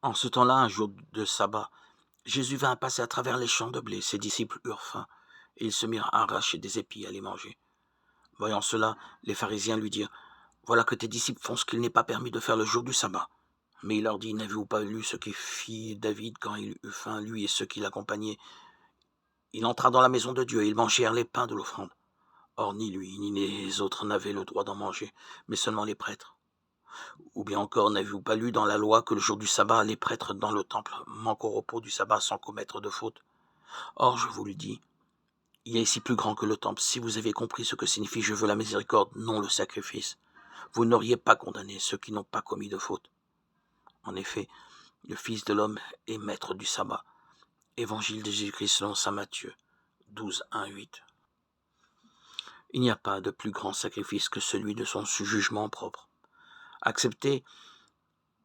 En ce temps-là, un jour de sabbat, Jésus vint passer à travers les champs de blé. Ses disciples eurent faim, et ils se mirent à arracher des épis à les manger. Voyant cela, les pharisiens lui dirent, voilà que tes disciples font ce qu'il n'est pas permis de faire le jour du sabbat. Mais il leur dit, n'avez-vous pas lu ce que fit David quand il eut faim, lui et ceux qui l'accompagnaient? Il entra dans la maison de Dieu et ils mangèrent les pains de l'offrande. Or, ni lui, ni les autres n'avaient le droit d'en manger, mais seulement les prêtres. Ou bien encore, n'avez-vous pas lu dans la loi que le jour du sabbat, les prêtres dans le temple manquent au repos du sabbat sans commettre de faute? Or, je vous le dis, il est ici plus grand que le temple. Si vous aviez compris ce que signifie je veux la miséricorde, non le sacrifice, vous n'auriez pas condamné ceux qui n'ont pas commis de faute. En effet, le Fils de l'homme est maître du sabbat. Évangile de Jésus-Christ selon saint Matthieu 12, 1, 8. Il n'y a pas de plus grand sacrifice que celui de son jugement propre. Acceptez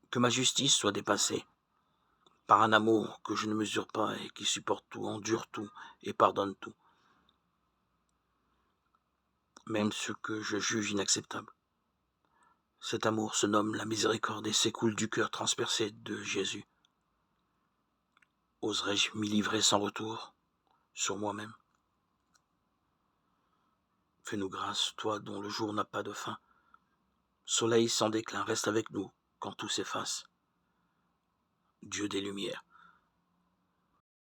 que ma justice soit dépassée par un amour que je ne mesure pas et qui supporte tout, endure tout et pardonne tout, même ce que je juge inacceptable. Cet amour se nomme la miséricorde et s'écoule du cœur transpercé de Jésus. Oserais-je m'y livrer sans retour sur moi-même? Fais-nous grâce, toi dont le jour n'a pas de fin. Soleil sans déclin, reste avec nous quand tout s'efface. Dieu des lumières,